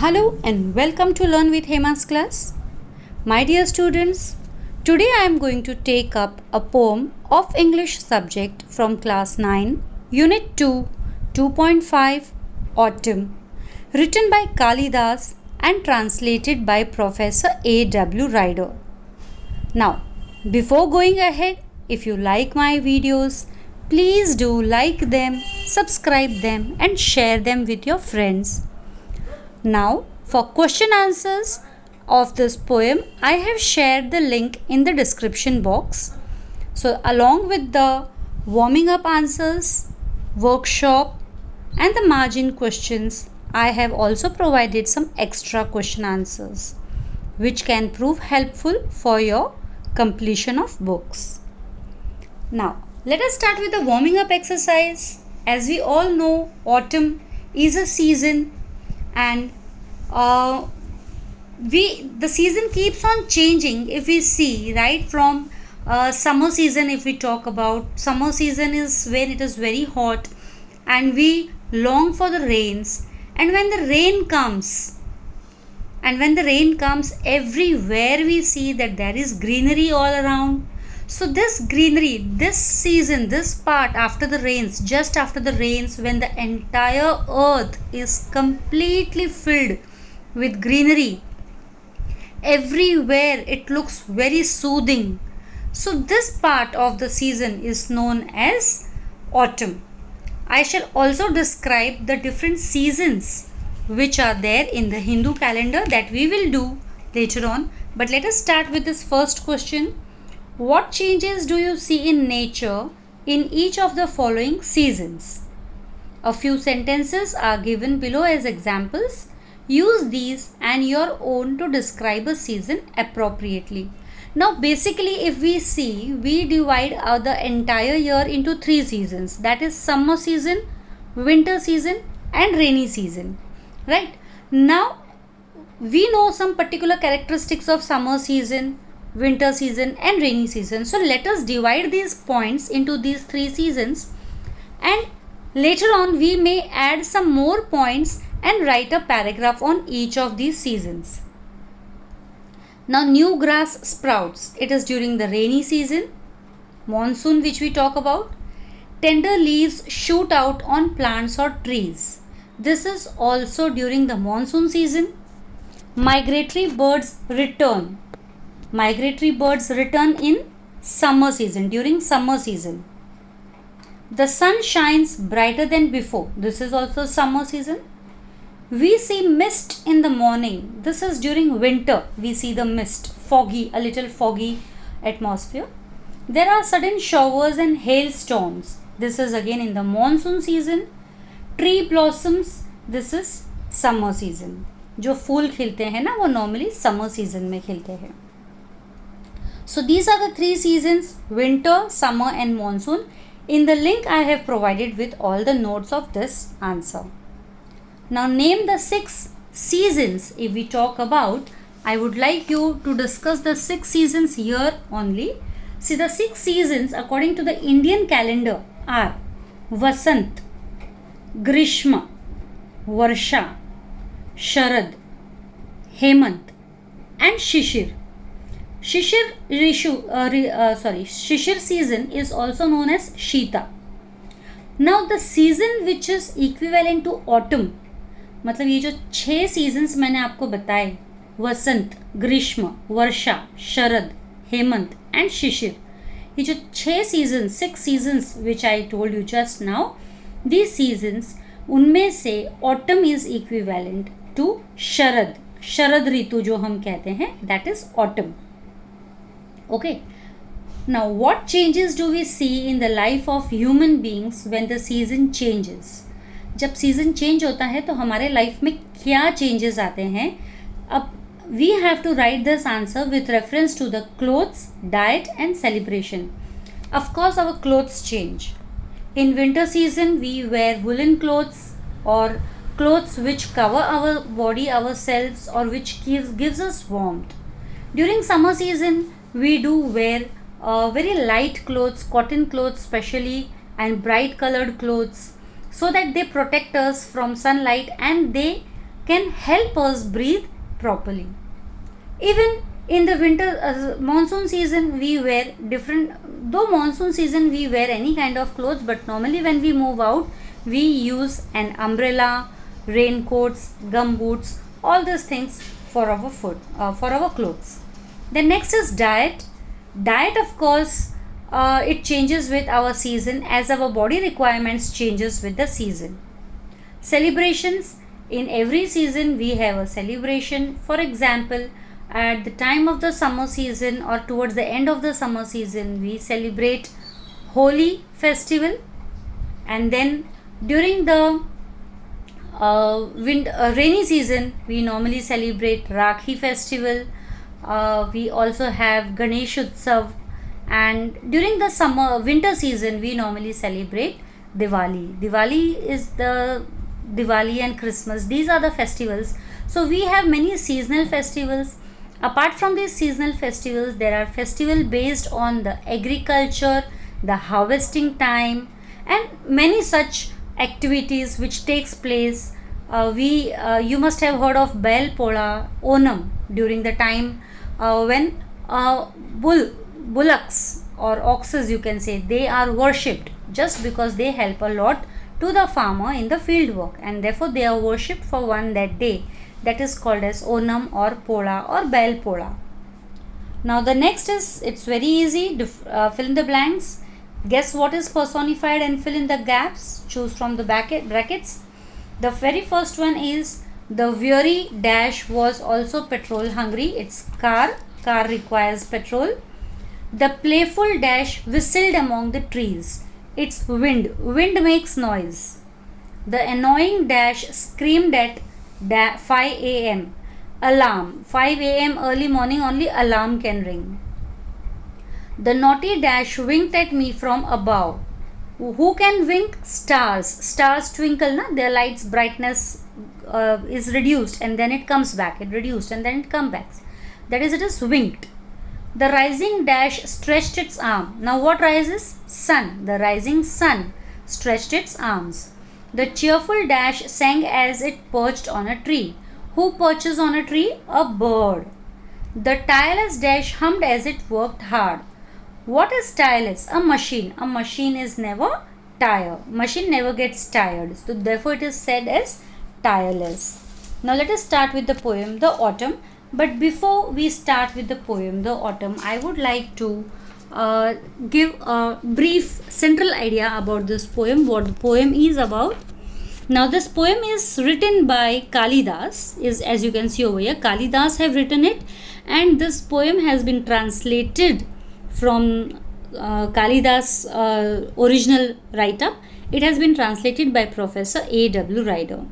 Hello and welcome to Learn with Hema's class. My dear students, today I am going to take up a poem of English subject from class 9, unit 2, 2.5, Autumn, written by Kalidas and translated by Professor A.W. Ryder. Now, before going ahead, if you like my videos, please do like them, subscribe them and share them with your friends. Now, for question answers of this poem, I have shared the link in the description box. So, along with the warming up answers, workshop, and the margin questions, I have also provided some extra question answers which can prove helpful for your completion of books. Now, let us start with the warming up exercise. As we all know, autumn is a season and the season keeps on changing. If we see right from summer season, if we talk about summer season is when it is very hot and we long for the rains, and when the rain comes everywhere we see that there is greenery all around. So this greenery, this season, this part after the rains, just after the rains, when the entire earth is completely filled with greenery, everywhere it looks very soothing. So this part of the season is known as autumn. I shall also describe the different seasons which are there in the Hindu calendar that we will do later on. But let us start with this first question. What changes do you see in nature in each of the following seasons? A few sentences are given below as examples. Use these and your own to describe a season appropriately. Now basically if we see, we divide the entire year into three seasons. That is summer season, winter season and rainy season. Right? Now we know some particular characteristics of summer season, winter season and rainy season. So let us divide these points into these three seasons, and later on we may add some more points and write a paragraph on each of these seasons. Now new grass sprouts. It is during the rainy season. Monsoon, which we talk about. Tender leaves shoot out on plants or trees. This is also during the monsoon season. Migratory birds return. Migratory birds return in summer season, during summer season. The sun shines brighter than before. This is also summer season. We see mist in the morning. This is during winter. We see the mist, foggy, a little foggy atmosphere. There are sudden showers and hailstorms. This is again in the monsoon season. Tree blossoms. This is summer season. जो फूल खिलते हैं ना वो normally summer season में खिलते हैं. So these are the three seasons: winter, summer and monsoon. In the link I have provided with all the notes of this answer. Now name the 6 seasons. If we talk about, I would like you to discuss the 6 seasons here only. See, the 6 seasons according to the Indian calendar are Vasant, Grishma, Varsha, Sharad, Hemant and Shishir. Shishir season is also known as Shita. Now the season which is equivalent to autumn, मतलब ये जो 6 seasons मैंने आपको बताए, वसंत, ग्रीष्म, वर्षा, शरद, Hemant and शिशिर, ये जो 6 seasons, 6 seasons which I told you just now, these seasons, उनमें से autumn is equivalent to शरद. शरद ऋतु जो हम कहते हैं, that is autumn. Okay. Now what changes do we see in the life of human beings when the season changes? जब season change होता है तो हमारे लाइफ में क्या चेंजेस आते हैं? अब we have to write this answer with reference to the clothes, diet and celebration. Of course our clothes change. In winter season we wear woolen clothes or clothes which cover our body, ourselves, or which gives us warmth. During summer season we do wear very light clothes, cotton clothes especially, and bright colored clothes, so that they protect us from sunlight and they can help us breathe properly. Even in the winter monsoon season we wear different, though monsoon season we wear any kind of clothes, but normally when we move out we use an umbrella, raincoats, gum boots, all these things for our food, for our clothes. Then next is diet. Diet, of course, it changes with our season as our body requirements changes with the season. Celebrations, in every season we have a celebration. For example, at the time of the summer season or towards the end of the summer season we celebrate Holi festival, and then during the rainy season we normally celebrate Rakhi festival. We also have Ganesh Utsav, and during the winter season we normally celebrate Diwali. Diwali is the Diwali and Christmas, these are the festivals. So we have many seasonal festivals. Apart from these seasonal festivals, there are festivals based on the agriculture, the harvesting time, and many such activities which takes place. You must have heard of Bel Pola, Onam, during the time when bullocks or oxes, you can say, they are worshipped just because they help a lot to the farmer in the field work, and therefore they are worshipped for one that day. That is called as Onam or Pola or Bel Pola. Now the next is, it's very easy, fill in the blanks. Guess what is personified and fill in the gaps. Choose from the brackets. The very first one is the weary dash was also petrol hungry. It's car. Car requires petrol. The playful dash whistled among the trees. It's wind. Wind makes noise. The annoying dash screamed at 5 a.m. Alarm. 5 a.m. early morning only alarm can ring. The naughty dash winked at me from above. Who can wink? Stars. Stars twinkle, na? Their light's brightness is reduced and then it comes back. It reduced and then it comes back. That is, it is winked. The rising dash stretched its arm. Now what rises? Sun. The rising sun stretched its arms. The cheerful dash sang as it perched on a tree. Who perches on a tree? A bird. The tireless dash hummed as it worked hard. What is tireless? A machine. A machine is never tired. Machine never gets tired. So therefore it is said as tireless. Now let us start with the poem, The Autumn. But before we start with the poem, The Autumn, I would like to give a brief central idea about this poem, what the poem is about. Now this poem is written by Kalidas, is as you can see over here. Kalidas have written it, and this poem has been translated from Kalidas' original write-up. It has been translated by Professor A.W. Ryder.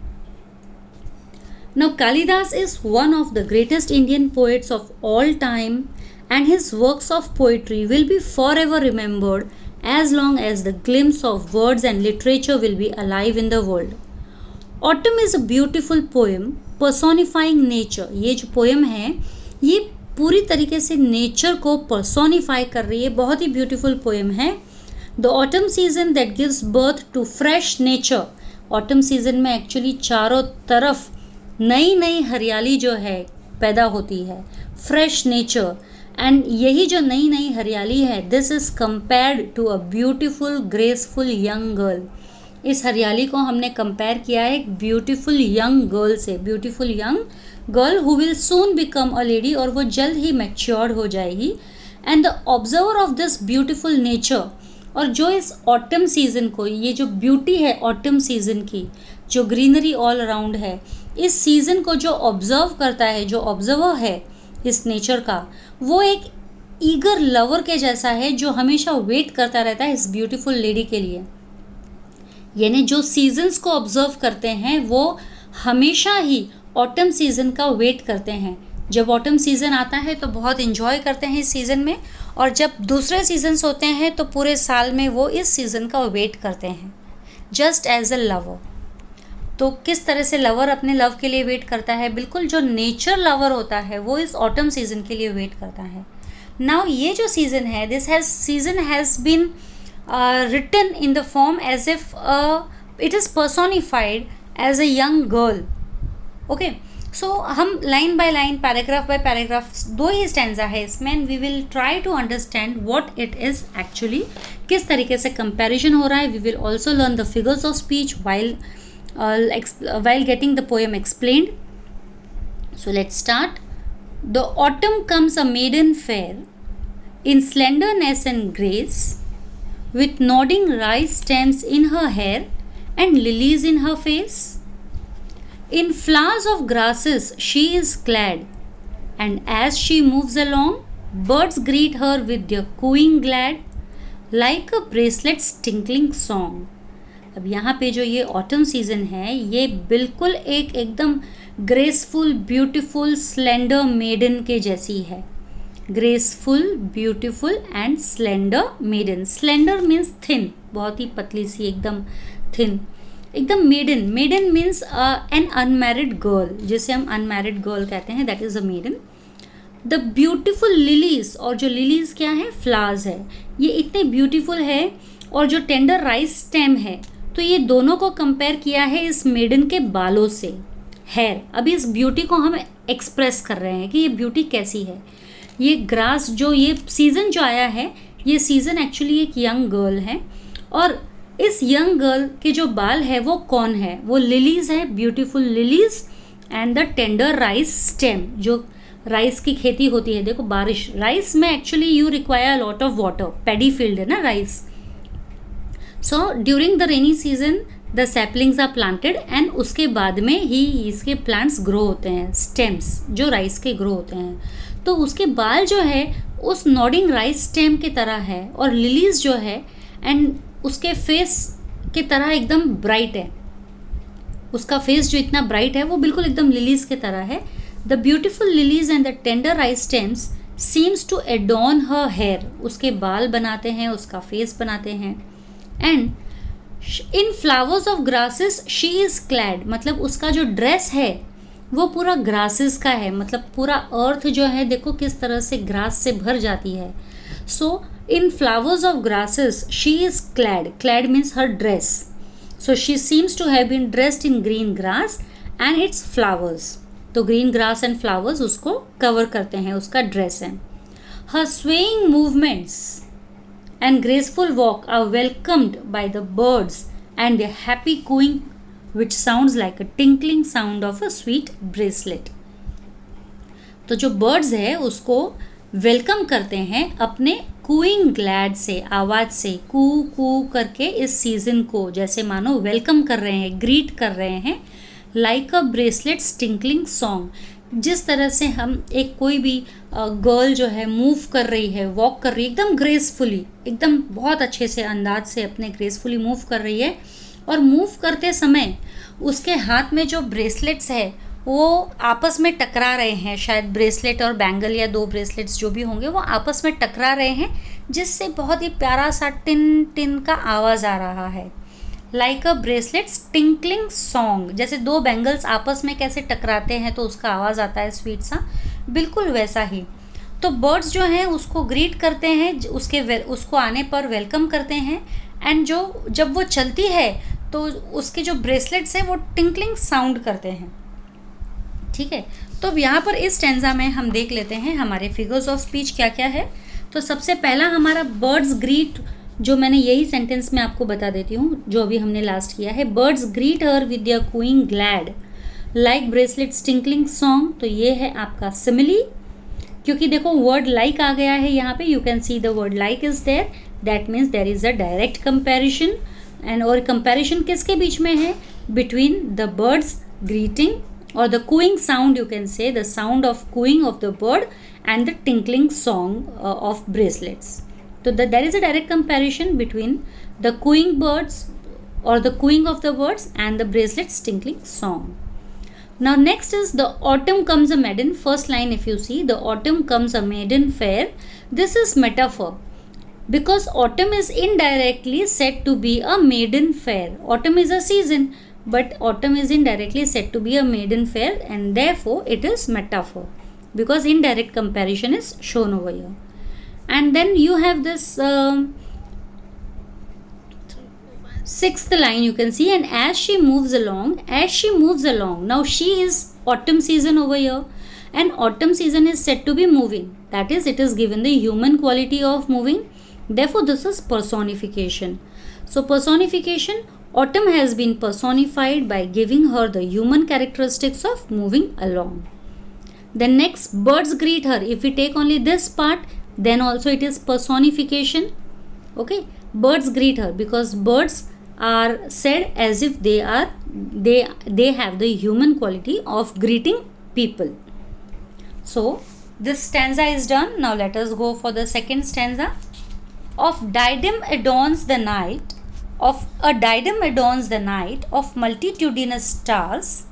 Now Kalidas is one of the greatest Indian poets of all time, and his works of poetry will be forever remembered as long as the glimpse of words and literature will be alive in the world. Autumn is a beautiful poem personifying nature. ये जो poem है ये पूरी तरीके से nature को personify कर रही है. बहुत ही beautiful poem है. The autumn season that gives birth to fresh nature. Autumn season में actually चारों तरफ नई नई हरियाली जो है पैदा होती है. Fresh nature. एंड यही जो नई नई हरियाली है, this is compared to a beautiful graceful young girl. इस हरियाली को हमने कंपेयर किया है एक ब्यूटीफुल यंग गर्ल से. Beautiful young girl who will soon become a lady, और वो जल्द ही मैच्योर्ड हो जाएगी. And the observer of this beautiful nature, और जो इस ऑटम सीज़न को, ये जो ब्यूटी है ऑटम सीज़न की, जो ग्रीनरी ऑल अराउंड है, इस सीज़न को जो ऑब्जर्व करता है, जो ऑब्जर्वर है इस नेचर का, वो एक ईगर लवर के जैसा है जो हमेशा वेट करता रहता है इस ब्यूटीफुल लेडी के लिए. यानी जो सीजन्स को ऑब्जर्व करते हैं वो हमेशा ही ऑटम सीज़न का वेट करते हैं. जब ऑटम सीज़न आता है तो बहुत इन्जॉय करते हैं इस सीज़न में, और जब दूसरे सीजन्स होते हैं तो पूरे साल में वो इस सीज़न का वेट करते हैं, जस्ट एज अ लवर. तो किस तरह से लवर अपने लव के लिए वेट करता है, बिल्कुल जो नेचर लवर होता है वो इस ऑटम सीज़न के लिए वेट करता है. नाउ ये जो सीज़न है, this season has been written in the form as if it is personified as a young girl. Okay, so हम line by line, paragraph by paragraph, दो ही स्टैंजा है इसमें, and we will try to understand what it is actually, किस तरीके से comparison हो रहा है. We will also learn the figures of speech while getting the poem explained. So let's start. The autumn comes a maiden fair, in slenderness and grace, with nodding rice stems in her hair and lilies in her face. In flowers of grasses she is clad, and as she moves along, birds greet her with their cooing glad, like a bracelet's tinkling song. अब यहाँ पे जो ये autumn season है, ये बिल्कुल एकदम graceful, beautiful, slender maiden के जैसी है. Graceful, beautiful and slender maiden. Slender means thin, बहुत ही पतली सी, एकदम थिन, एकदम maiden. Maiden means an unmarried girl, जिसे हम अनमैरिड गर्ल कहते हैं, that is a maiden. The beautiful lilies, और जो लिलीज क्या है, फ्लावर्स है, ये इतने ब्यूटीफुल है. और जो टेंडर राइस स्टेम है, तो ये दोनों को कंपेयर किया है इस मेडन के बालों से, हेयर. अभी इस ब्यूटी को हम एक्सप्रेस कर रहे हैं कि ये ब्यूटी कैसी है. ये ग्रास, जो ये सीज़न जो आया है, ये सीज़न एक्चुअली एक यंग गर्ल है, और इस यंग गर्ल के जो बाल है वो कौन है, वो लिलीज है, beautiful lilies, and the tender rice stem. जो राइस की खेती होती है, देखो बारिश, राइस में actually you require lot of water, paddy field है ना rice. So during the rainy season the saplings are planted, and उसके बाद में ही इसके प्लांट्स ग्रो होते हैं, स्टेम्स जो राइस के ग्रो होते हैं. तो उसके बाल जो है उस नॉडिंग राइस स्टेम की तरह है, और लिलीज जो है एंड उसके फेस की तरह एकदम ब्राइट है. उसका फेस जो इतना ब्राइट है वो बिल्कुल एकदम लिलीज की तरह है. The beautiful lilies and the tender rice stems seems to adorn her hair. उसके बाल बनाते हैं, उसका फेस बनाते हैं. And in flowers of grasses she is clad, मतलब उसका जो ड्रेस है वो पूरा ग्रासेस का है, मतलब पूरा अर्थ जो है देखो किस तरह से ग्रास से भर जाती है. So in flowers of grasses she is clad. Clad means her dress. So she seems to have been dressed in green grass and its flowers. तो ग्रीन ग्रास एंड फ्लावर्स उसको कवर करते हैं, उसका dress है. Her swaying movements and graceful walk are welcomed by the birds and their happy cooing, which sounds like a tinkling sound of a sweet bracelet. तो जो birds है उसको welcome करते हैं अपने कूइंग ग्लैड से, आवाज़ से, कू कू करके इस सीज़न को जैसे मानो वेलकम कर रहे हैं, ग्रीट कर रहे हैं. लाइक अ ब्रेसलेट्स टिंकलिंग सॉन्ग, जिस तरह से हम एक कोई भी गर्ल जो है मूव कर रही है, वॉक कर रही है, एकदम ग्रेसफुली, एकदम बहुत अच्छे से अंदाज से अपने ग्रेसफुली मूव कर रही है, और मूव करते समय उसके हाथ में जो ब्रेसलेट्स है वो आपस में टकरा रहे हैं. शायद ब्रेसलेट और बैंगल या दो ब्रेसलेट्स जो भी होंगे वो आपस में टकरा रहे हैं, जिससे बहुत ही प्यारा सा टिन टिन का आवाज़ आ रहा है. लाइक अ ब्रेसलेट्स टिंकलिंग सॉन्ग, जैसे दो बैंगल्स आपस में कैसे टकराते हैं तो उसका आवाज़ आता है स्वीट सा, बिल्कुल वैसा ही. तो बर्ड्स जो हैं उसको ग्रीट करते हैं, उसको आने पर वेलकम करते हैं, एंड जब वो चलती है तो उसके जो ब्रेसलेट्स हैं वो टिंकलिंग साउंड करते हैं. ठीक है, तो अब यहाँ पर इस स्टैंजा में हम देख लेते हैं हमारे फिगर्स ऑफ स्पीच क्या क्या है. तो सबसे पहला हमारा बर्ड्स ग्रीट, जो मैंने यही सेंटेंस में आपको बता देती हूँ जो अभी हमने लास्ट किया है. Birds greet her with their cooing glad like bracelets tinkling song. तो ये है आपका सिमिली, क्योंकि देखो वर्ड लाइक आ गया है यहाँ पे, you can see the word like is there, that means there is a direct comparison. And और कंपैरिजन किसके बीच में है, between the birds greeting or the cooing sound, you can say the sound of cooing of the bird and the tinkling song of bracelets. So there is a direct comparison between the cooing birds or the cooing of the birds and the bracelets tinkling song. Now next is the autumn comes a maiden. First line, if you see, the autumn comes a maiden fair. This is metaphor, because autumn is indirectly said to be a maiden fair. Autumn is a season, but autumn is indirectly said to be a maiden fair, and therefore it is metaphor, because indirect comparison is shown over here. And then you have this Sixth line you can see, and as she moves along, now she is autumn season over here, and autumn season is said to be moving, that is, it is given the human quality of moving, therefore this is personification. So personification, autumn has been personified by giving her the human characteristics of moving along. Then next, birds greet her. If we take only this part, then also it is personification. Okay, birds greet her because birds are said as if they have the human quality of greeting people. So this stanza is done. Now let us go for the second stanza. Of diadem adorns the night, of a diadem adorns the night of multitudinous stars.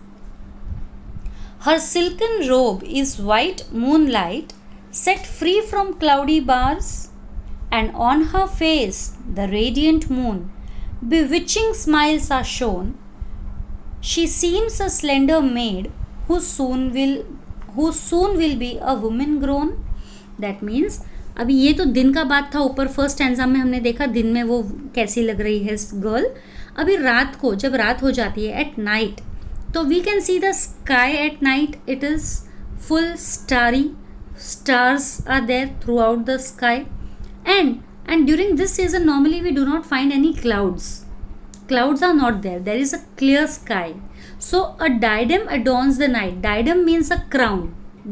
Her silken robe is white moonlight, set free from cloudy bars, and on her face the radiant moon, bewitching smiles are shown. She seems a slender maid who soon will be a woman grown. That means, अभी ये तो दिन का बात था, ऊपर first stanza में हमने देखा दिन में वो कैसी लग रही है गर्ल. अभी रात को, जब रात हो जाती है, एट नाइट, तो we can see the sky at night. It is full starry, stars are there throughout the sky, and during this season normally we do not find any clouds are not there. There is a clear sky. So a diadem adorns the night. Diadem means a crown.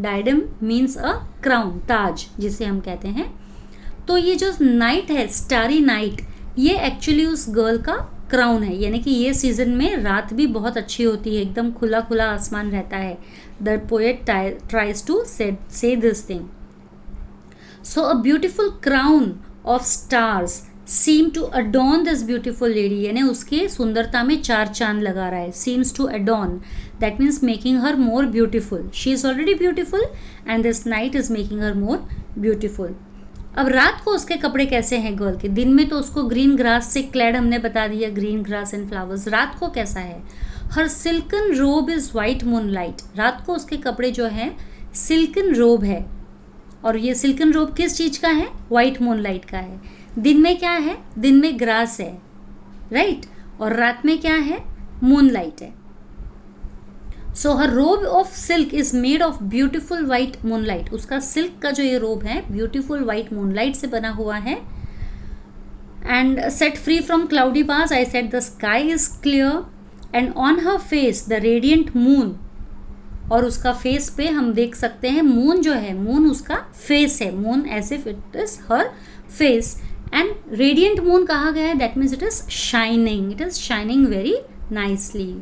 Diadem means a crown, ताज जिसे हम कहते हैं. तो ये जो night है, starry night, ये actually उस गर्ल का क्राउन है. यानी कि ये सीजन में रात भी बहुत अच्छी होती है, एकदम खुला खुला आसमान रहता है. The poet tries to say this thing. So a beautiful crown of stars seem to adorn this beautiful lady. यानी उसके सुंदरता में चार चांद लगा रहा है. Seems to adorn, that means making her more beautiful. She is already beautiful and this night is making her more beautiful. अब रात को उसके कपड़े कैसे हैं गर्ल के? दिन में तो उसको ग्रीन ग्रास से क्लैड हमने बता दिया, ग्रीन ग्रास एंड फ्लावर्स. रात को कैसा है? हर सिल्कन रोब इज़ वाइट मूनलाइट. रात को उसके कपड़े जो हैं सिल्कन रोब है, और ये सिल्कन रोब किस चीज़ का है? वाइट मूनलाइट का है. दिन में क्या है? दिन में ग्रास है, राइट, और रात में क्या है? मूनलाइट है. So her robe of silk is made of beautiful white moonlight. उसका सिल्क का जो ये रोब है ब्यूटिफुल वाइट मूनलाइट से बना हुआ है. And set free from cloudy bars. I set the sky is clear and on her face the radiant moon. और उसका फेस पे हम देख सकते हैं मून जो है, मून उसका फेस है. Moon as if it is her face. And radiant moon कहा गया है, that means it is shining. It is shining very nicely.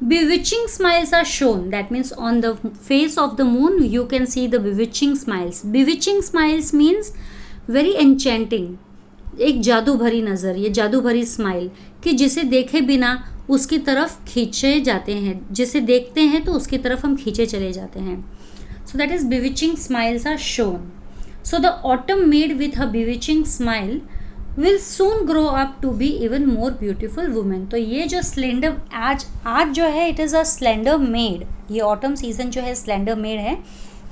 Bewitching smiles are shown. That means on the face of the moon you can see the bewitching smiles. Bewitching smiles means very enchanting. एक जादू भरी नज़र, ये जादू भरी smile कि जिसे देखे बिना उसकी तरफ खींचे जाते हैं. जिसे देखते हैं तो उसकी तरफ हम खींचे चले जाते हैं. So that is bewitching smiles are shown. So the autumn maid with her bewitching smile will soon grow up to be even more beautiful woman. तो ये जो स्लेंडर आज जो है it is a slender maid. ये autumn season जो है slender made है.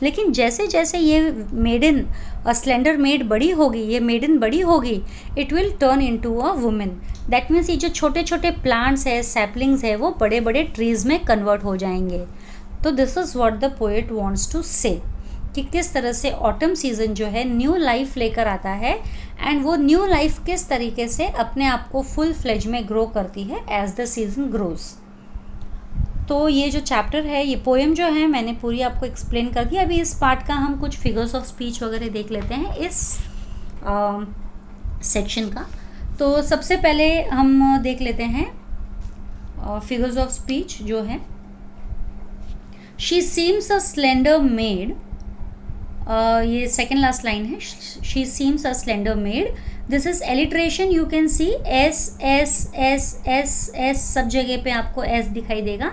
लेकिन जैसे जैसे ये मेडन स्लेंडर मेड बड़ी होगी, ये मेडन बड़ी होगी, it will turn into a women. That means ये जो छोटे छोटे प्लांट्स है, सैपलिंग्स है, वो बड़े बड़े ट्रीज़ में कन्वर्ट हो जाएंगे. तो this is what the poet wants to say, कि किस तरह से ऑटम सीज़न जो है न्यू लाइफ लेकर आता है, एंड वो न्यू लाइफ किस तरीके से अपने आप को फुल फ्लेज में ग्रो करती है एज द सीजन ग्रोज. तो ये जो चैप्टर है, ये पोएम जो है मैंने पूरी आपको एक्सप्लेन कर दिया. अभी इस पार्ट का हम कुछ फिगर्स ऑफ स्पीच वगैरह देख लेते हैं इस सेक्शन का. तो सबसे पहले हम देख लेते हैं फिगर्स ऑफ स्पीच जो है. She seems a slender maid. ये सेकेंड लास्ट लाइन है. She seems a slender maid. This is alliteration. You can see s s s s s, सब जगह पे आपको एस दिखाई देगा.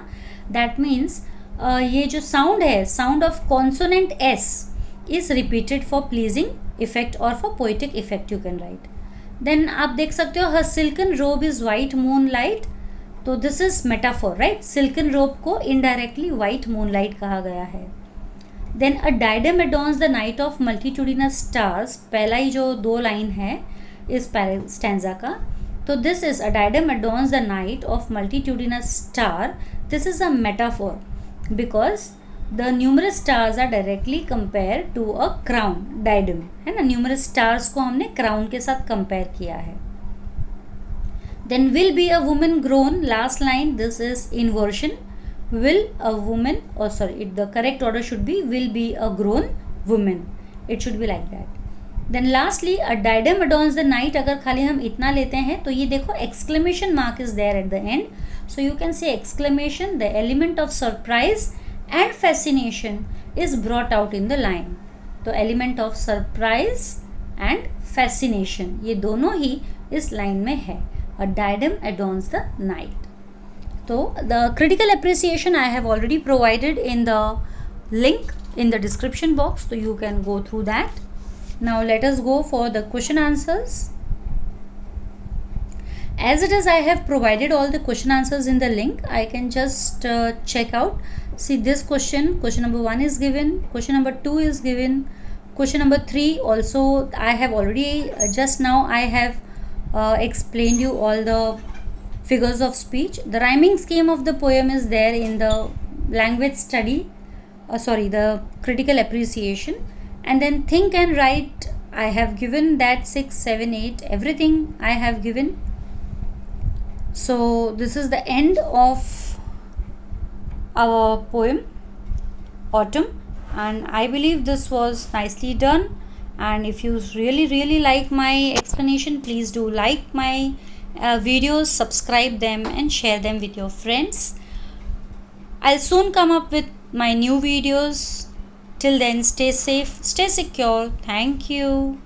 दैट मीन्स ये जो साउंड है, sound of consonant S is repeated for pleasing effect और for poetic effect you can right. Then आप देख सकते हो her silken robe is white moon light. तो this is metaphor, right. Silken robe को इनडायरेक्टली वाइट मून लाइट कहा गया है. Then a diadem adorns the night of multitudinous stars. पहला ही जो दो लाइन है इस स्टैंजा का, So this is a diadem adorns the night of multitudinous star. This is a metaphor because the numerous stars are directly compared to a crown. diadem है ना, numerous stars को हमने crown के साथ compare किया है. Then will be a woman grown, last line, this is inversion. Will a woman, the correct order should be will be a grown woman. It should be like that. Then lastly, a diadem adorns the night. अगर खाली हम इतना लेते हैं तो ये देखो exclamation mark is there at the end. So you can say exclamation, the element of surprise and fascination is brought out in the line. तो element of surprise and fascination ये दोनों ही इस line में है. A diadem adorns the night. So the critical appreciation I have already provided in the link in the description box, so you can go through that. Now let us go for the question answers. As it is, I have provided all the question answers in the link. I can just check out. See this question number 1 is given, question number 2 is given, question number 3 also I have already just now I have explained you all the figures of speech. The rhyming scheme of the poem is there in the language study, the critical appreciation. And then think and write, I have given that 6, 7, 8, everything I have given. So this is the end of our poem Autumn, and I believe this was nicely done. And if you really like my explanation, please do like my videos, subscribe them and share them with your friends. I'll soon come up with my new videos. Till then, stay safe, stay secure. Thank you.